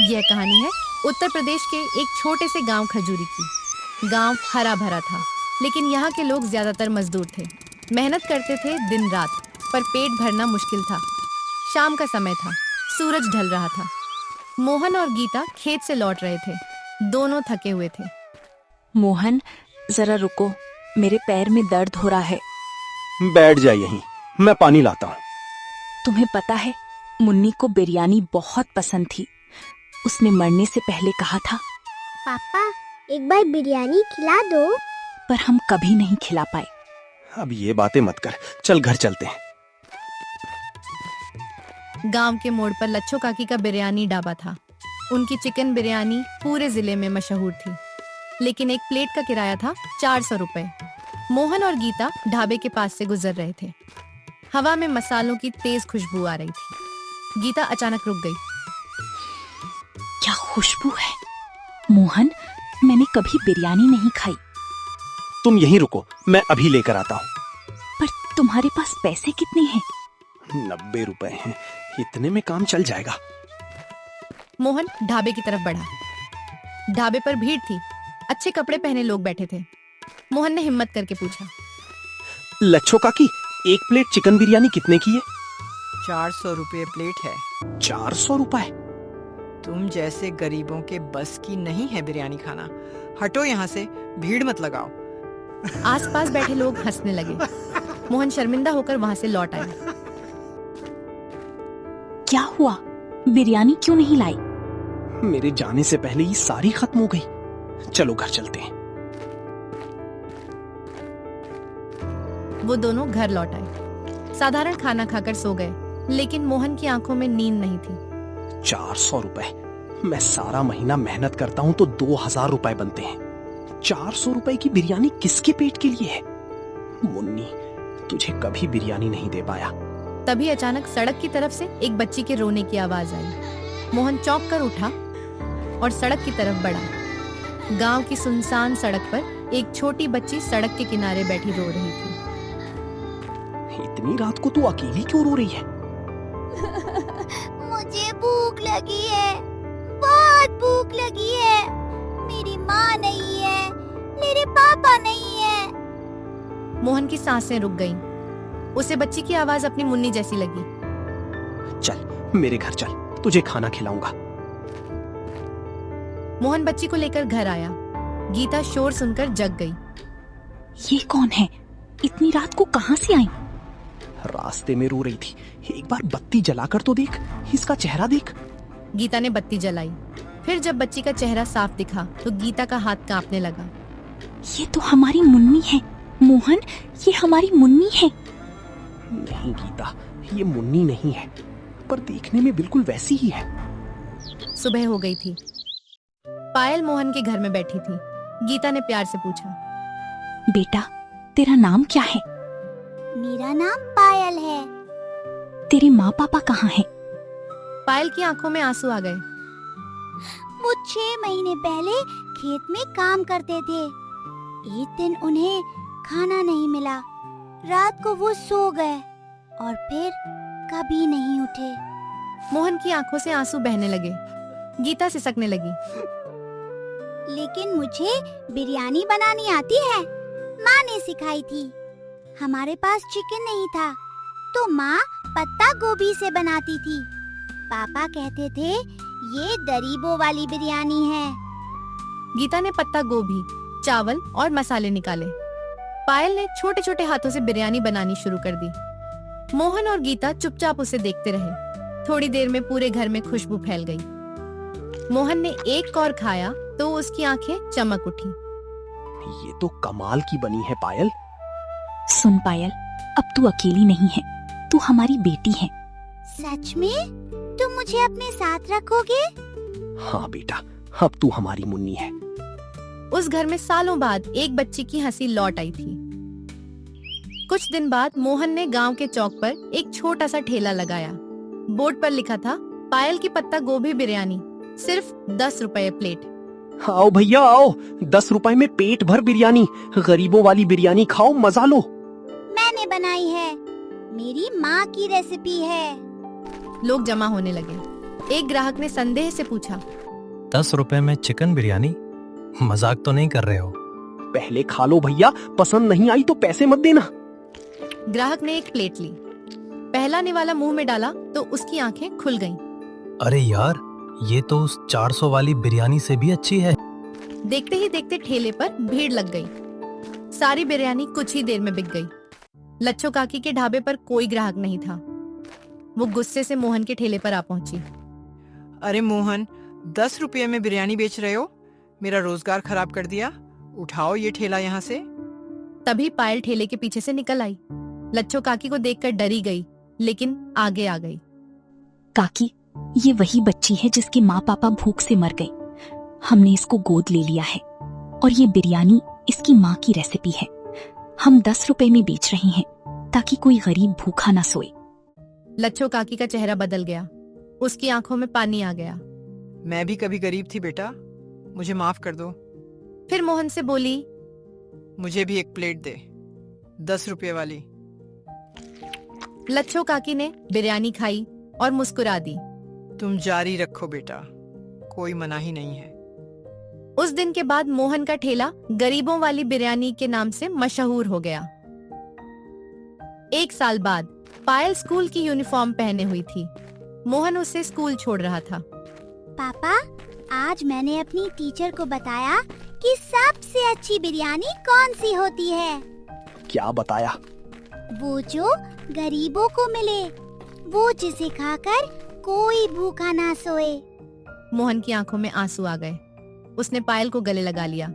यह कहानी है उत्तर प्रदेश के एक छोटे से गांव खजूरी की। गांव हरा भरा था, लेकिन यहाँ के लोग ज्यादातर मजदूर थे। मेहनत करते थे दिन रात, पर पेट भरना मुश्किल था। शाम का समय था, सूरज ढल रहा था। मोहन और गीता खेत से लौट रहे थे। दोनों थके हुए थे। मोहन, जरा रुको, मेरे पैर में दर्द हो रहा है। बैठ जा यहीं, मैं पानी लाता हूँ। तुम्हें पता है, मुन्नी को बिरयानी बहुत पसंद थी। उसने मरने से पहले कहा था, पापा एक बार बिरयानी खिला दो। पर हम कभी नहीं खिला पाए। अब ये बातें मत कर, चल घर चलते हैं। गांव के मोड़ पर लच्छो काकी का बिरयानी ढाबा था। उनकी चिकन बिरयानी पूरे जिले में मशहूर थी, लेकिन एक प्लेट का किराया था 400 रुपए। मोहन और गीता ढाबे के पास से गुजर रहे थे। हवा में मसालों की तेज खुशबू आ रही थी। गीता अचानक रुक गई। क्या खुशबू है! मोहन, मैंने कभी बिरयानी नहीं खाई। तुम यहीं रुको, मैं अभी लेकर आता हूँ। पर तुम्हारे पास पैसे कितने हैं? 90 रुपए हैं, इतने में काम चल जाएगा। मोहन ढाबे की तरफ बढ़ा। ढाबे पर भीड़ थी। अच्छे कपड़े पहने लोग बैठे थे। मोहन ने हिम्मत करके पूछा, लच्छो काकी, एक प्लेट चिकन बिरयानी कितने की है? 400 रुपये प्लेट है। 400 रुपए? तुम जैसे गरीबों के बस की नहीं है बिरयानी खाना। हटो यहाँ से, भीड़ मत लगाओ। आसपास बैठे लोग हंसने लगे। मोहन शर्मिंदा होकर वहां से लौट आया। क्या हुआ? बिरयानी क्यों नहीं लाई? मेरे जाने से पहले ये सारी खत्म हो गई। चलो घर चलते हैं। वो दोनों घर लौट आए। साधारण खाना खाकर सो गए, लेकिन मोहन की आंखों में नींद नहीं थी। 400 रुपए, मैं सारा महीना मेहनत करता हूँ तो 2000 रुपए बनते हैं। 400 रुपए की बिरयानी किसके पेट के लिए है? मुन्नी, तुझे कभी बिरयानी नहीं दे पाया। तभी अचानक सड़क की तरफ से एक बच्ची के रोने की आवाज आई। मोहन चौंक कर उठा और सड़क की तरफ बढ़ा। गांव की सुनसान सड़क पर एक छोटी बच्ची सड़क के किनारे बैठी रो रही थी। इतनी रात को तू अकेली क्यों रो रही है? मुझे भूख लगी है, बहुत भूख लगी है। मेरी माँ नहीं है, मेरे पापा नहीं है। मोहन की सांसें रुक गईं। उसे बच्ची की आवाज अपनी मुन्नी जैसी लगी। चल मेरे घर चल, तुझे खाना खिलाऊंगा। मोहन बच्ची को लेकर घर आया। गीता शोर सुनकर जग गई। ये कौन है? इतनी रात को कहाँ से आई? रास्ते में रो रही थी। एक बार बत्ती जलाकर तो देख, इसका चेहरा देख। गीता ने बत्ती जलाई। फिर जब बच्ची का चेहरा साफ दिखा तो गीता का हाथ कांपने लगा। ये तो हमारी मुन्नी है। मोहन, ये हमारी मुन्नी है। नहीं गीता, ये मुन्नी नहीं है, पर देखने में बिल्कुल वैसी ही है। सुबह हो गई थी। पायल मोहन के घर में बैठी थी। गीता ने प्यार से पूछा, बेटा, तेरा नाम क्या है? मेरा नाम पायल है। तेरे माँ पापा कहाँ हैं? पायल की आंखों में आंसू आ गए। वो 6 महीने पहले खेत में काम करते थे। एक दिन उन्हें खाना नहीं मिला। रात को वो सो गए और फिर कभी नहीं उठे। मोहन की आंखों से आंसू बहने लगे। गीता सिसकने लगी। लेकिन मुझे बिरयानी बनानी आती है, माँ ने सिखाई थी। हमारे पास चिकन नहीं था तो माँ पत्ता गोभी से बनाती थी। पापा कहते थे ये गरीबों वाली बिरयानी है। गीता ने पत्ता गोभी, चावल और मसाले निकाले। पायल ने छोटे छोटे हाथों से बिरयानी बनानी शुरू कर दी। मोहन और गीता चुपचाप उसे देखते रहे। थोड़ी देर में पूरे घर में खुशबू फैल गई। मोहन ने एक कौर खाया तो उसकी आंखें चमक उठी। ये तो कमाल की बनी है पायल। सुन पायल, अब तू अकेली नहीं है, तू हमारी बेटी है। सच में? तुम मुझे अपने साथ रखोगे? हाँ बेटा, अब तू हमारी मुन्नी है। उस घर में सालों बाद एक बच्ची की हंसी लौट आई थी। कुछ दिन बाद मोहन ने गांव के चौक पर एक छोटा सा ठेला लगाया। बोर्ड पर लिखा था, पायल की पत्ता गोभी बिरयानी, सिर्फ 10 रुपए प्लेट। आओ भैया आओ, 10 रुपए में पेट भर बिरयानी। गरीबों वाली बिरयानी खाओ, मजा लो। मैंने बनाई है, मेरी माँ की रेसिपी है। लोग जमा होने लगे। एक ग्राहक ने संदेह से पूछा, 10 रुपए में चिकन बिरयानी? मजाक तो नहीं कर रहे हो? पहले खा लो भैया, पसंद नहीं आई तो पैसे मत देना। ग्राहक ने एक प्लेट ली। पहला निवाला मुंह में डाला तो उसकी आंखें खुल गईं। अरे यार, ये तो उस 400 वाली बिरयानी से भी अच्छी है। देखते ही देखते ठेले पर भीड़ लग गई। सारी बिरयानी कुछ ही देर में बिक गई। लच्छो काकी के ढाबे पर कोई ग्राहक नहीं था। वो गुस्से से मोहन के ठेले पर आ पहुंची। अरे मोहन, 10 रुपये में बिरयानी बेच रहे हो? मेरा रोजगार खराब कर दिया। उठाओ ये ठेला यहाँ से। तभी पायल ठेले के पीछे से निकल आई। लच्छो काकी को देखकर डरी गई, लेकिन आगे आ गई। काकी, ये वही बच्ची है जिसके माँ पापा भूख से मर गए। हमने इसको गोद ले लिया है और ये बिरयानी इसकी माँ की रेसिपी है। हम 10 रुपए में बेच रहे हैं ताकि कोई गरीब भूखा ना सोए। लच्छो काकी का चेहरा बदल गया। उसकी आंखों में पानी आ गया। मैं भी कभी गरीब थी बेटा, मुझे माफ कर दो। फिर मोहन से बोली, मुझे भी एक प्लेट दे, 10 रुपये वाली। लच्छो काकी ने बिरयानी खाई और मुस्कुरा दी। तुम जारी रखो बेटा, कोई मनाही नहीं है। उस दिन के बाद मोहन का ठेला गरीबों वाली बिरयानी के नाम से मशहूर हो गया। 1 साल बाद पायल स्कूल की यूनिफॉर्म पहने हुई थी। मोहन उसे स्कूल छोड़ रहा था। पापा, आज मैंने अपनी टीचर को बताया कि सबसे अच्छी बिरयानी कौन सी होती है। क्या बताया? वो जो गरीबों को मिले, वो जिसे खाकर कोई भूखा ना सोए। मोहन की आंखों में आंसू आ गए। उसने पायल को गले लगा लिया।